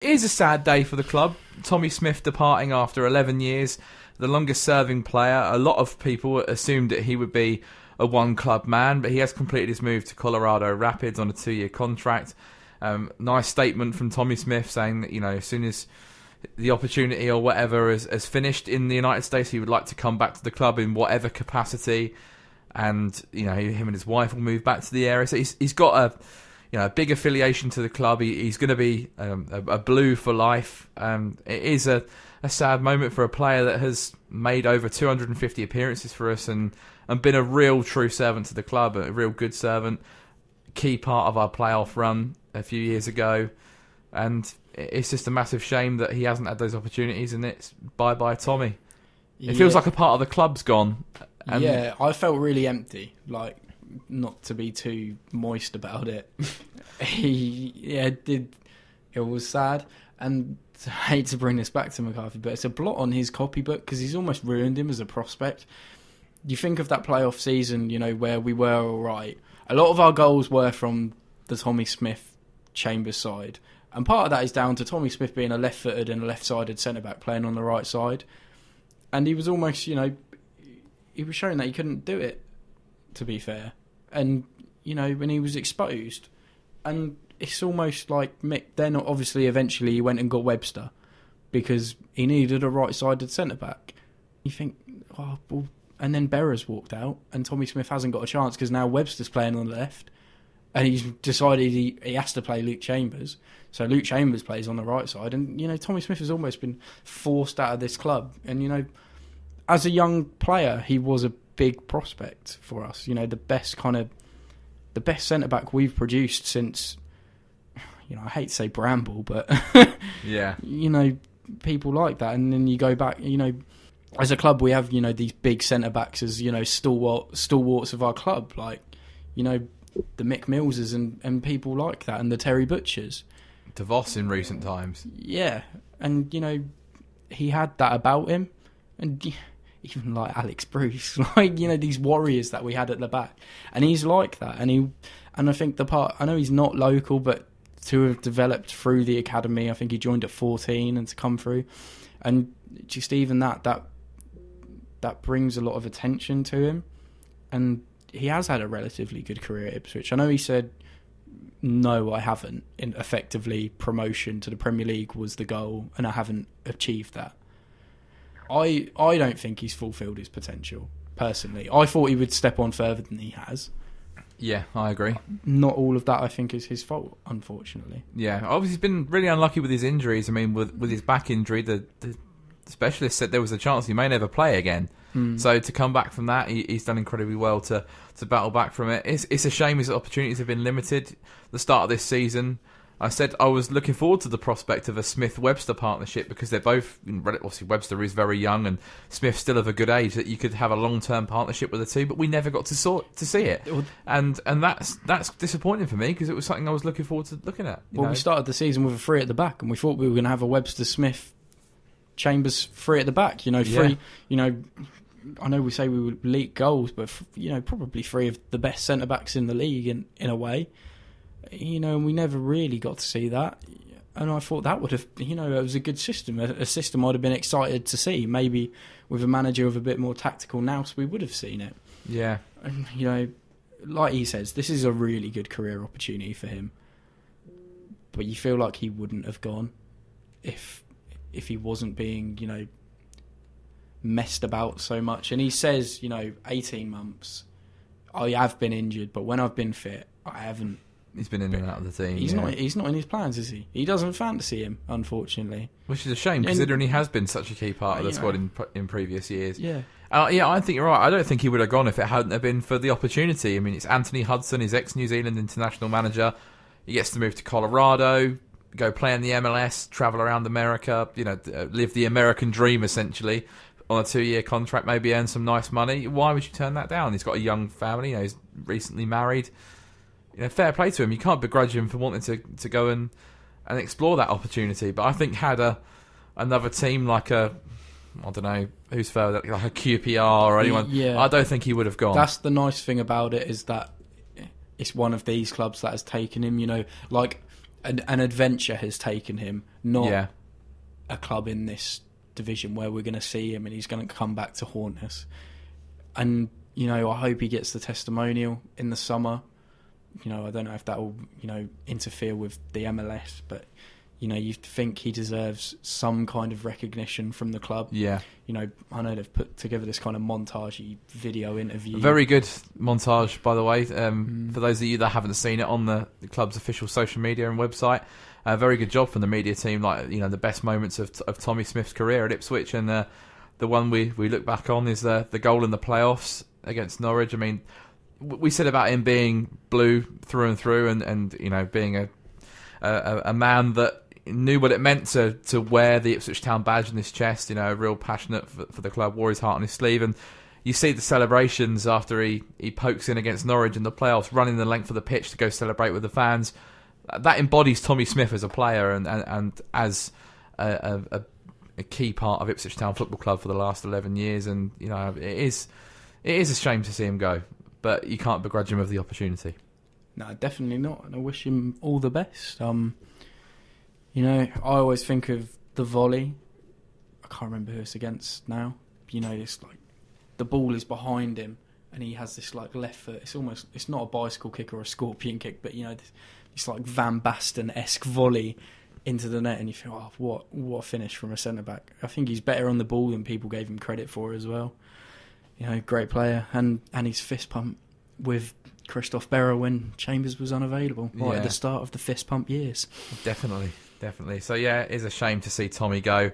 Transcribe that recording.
It is a sad day for the club. Tommy Smith departing after 11 years, the longest serving player. A lot of people assumed that he would be a one-club man, but he has completed his move to Colorado Rapids on a 2-year contract. Nice statement from Tommy Smith saying that, as soon as the opportunity or whatever is finished in the United States, he would like to come back to the club in whatever capacity. And, him and his wife will move back to the area. So he's got a big affiliation to the club. He's going to be a Blue for life. It is a sad moment for a player that has made over 250 appearances for us and been a real true servant to the club, a real good servant, key part of our playoff run a few years ago. And it's just a massive shame that he hasn't had those opportunities, and it's bye-bye Tommy. It feels like a part of the club's gone. Yeah, I felt really empty, not to be too moist about it. It was sad, and I hate to bring this back to McCarthy, but it's a blot on his copybook because he's almost ruined him as a prospect. You think of that playoff season, where we were all right. A lot of our goals were from the Tommy Smith Chambers side, and part of that is down to Tommy Smith being a left-footed and a left-sided centre-back playing on the right side, and he was almost, he was showing that he couldn't do it, to be fair. And, when he was exposed. And it's almost like Mick, then obviously eventually he went and got Webster because he needed a right-sided centre-back. You think, and then Berra's walked out and Tommy Smith hasn't got a chance because now Webster's playing on the left and he's decided he has to play Luke Chambers. So Luke Chambers plays on the right side and, Tommy Smith has almost been forced out of this club. And, as a young player, he was a big prospect for us. The best centre-back we've produced since, I hate to say Bramble, but, yeah, people like that. And then you go back, as a club, we have, these big centre-backs as, stalwarts of our club, like, the Mick Millses and people like that, and the Terry Butchers. DeVos in recent times. Yeah, and, he had that about him, and even like Alex Bruce, these warriors that we had at the back, and he's like that, and I think the part, I know he's not local, but to have developed through the academy, I think he joined at 14 and to come through, and just even that brings a lot of attention to him, and he has had a relatively good career at Ipswich. I know he said, no, I haven't, effectively promotion to the Premier League was the goal, and I haven't achieved that. I don't think he's fulfilled his potential, personally. I thought he would step on further than he has. Yeah, I agree. Not all of that, I think, is his fault, unfortunately. Yeah, obviously he's been really unlucky with his injuries. I mean, with his back injury, the specialist said there was a chance he may never play again. So to come back from that, he's done incredibly well to battle back from it. It's a shame his opportunities have been limited. The start of this season, I said I was looking forward to the prospect of a Smith-Webster partnership because they're both, obviously Webster is very young and Smith's still of a good age, that you could have a long-term partnership with the two, but we never got to see it. And that's disappointing for me because it was something I was looking forward to looking at. We started the season with a three at the back and we thought we were going to have a Webster-Smith Chambers three at the back, three, I know we say we would leak goals, but, probably three of the best centre-backs in the league in a way. And we never really got to see that. And I thought that would have, it was a good system. A system I'd have been excited to see. Maybe with a manager with a bit more tactical nous, we would have seen it. Yeah. And, like he says, this is a really good career opportunity for him. But you feel like he wouldn't have gone if he wasn't being, messed about so much. And he says, 18 months, I have been injured, but when I've been fit, I haven't. He's been in and out of the team. He's not in his plans, is he? He doesn't fancy him, unfortunately. Which is a shame, considering he has been such a key part of the squad in previous years. Yeah. I think you're right. I don't think he would have gone if it hadn't have been for the opportunity. I mean, it's Anthony Hudson, his ex-New Zealand international manager. He gets to move to Colorado, go play in the MLS, travel around America, live the American dream, essentially, on a 2-year contract, maybe earn some nice money. Why would you turn that down? He's got a young family, he's recently married. Fair play to him. You can't begrudge him for wanting to go and explore that opportunity. But I think had another team like I don't know who's further, like a QPR or anyone, I don't think he would have gone. That's the nice thing about it, is that it's one of these clubs that has taken him, like an adventure has taken him not a club in this division where we're going to see him and he's going to come back to haunt us. And, you know, I hope he gets the testimonial in the summer. You know, I don't know if that will, you know, interfere with the MLS, but, you know, you think he deserves some kind of recognition from the club. Yeah. You know, I know they've put together this kind of montage video interview. A very good montage, by the way. For those of you that haven't seen it on the club's official social media and website, a very good job from the media team. Like, you know, the best moments of Tommy Smith's career at Ipswich, and the one we look back on is the goal in the playoffs against Norwich. I mean, we said about him being blue through and through, and you know, being a man that knew what it meant to wear the Ipswich Town badge in his chest. You know, real passionate for the club, wore his heart on his sleeve. And you see the celebrations after he pokes in against Norwich in the playoffs, running the length of the pitch to go celebrate with the fans. That embodies Tommy Smith as a player and as a key part of Ipswich Town Football Club for the last 11 years. And, you know, it is a shame to see him go, but you can't begrudge him of the opportunity. No, definitely not. And I wish him all the best. You know, I always think of the volley. I can't remember who it's against now. You know, it's like the ball is behind him and he has this like left foot. It's not a bicycle kick or a scorpion kick, but, you know, it's like Van Basten-esque volley into the net, and you feel, oh, what a finish from a centre-back. I think he's better on the ball than people gave him credit for as well. You know, great player. And his fist pump with Christophe Berra when Chambers was unavailable, right at the start of the fist pump years. Definitely. So, yeah, it is a shame to see Tommy go.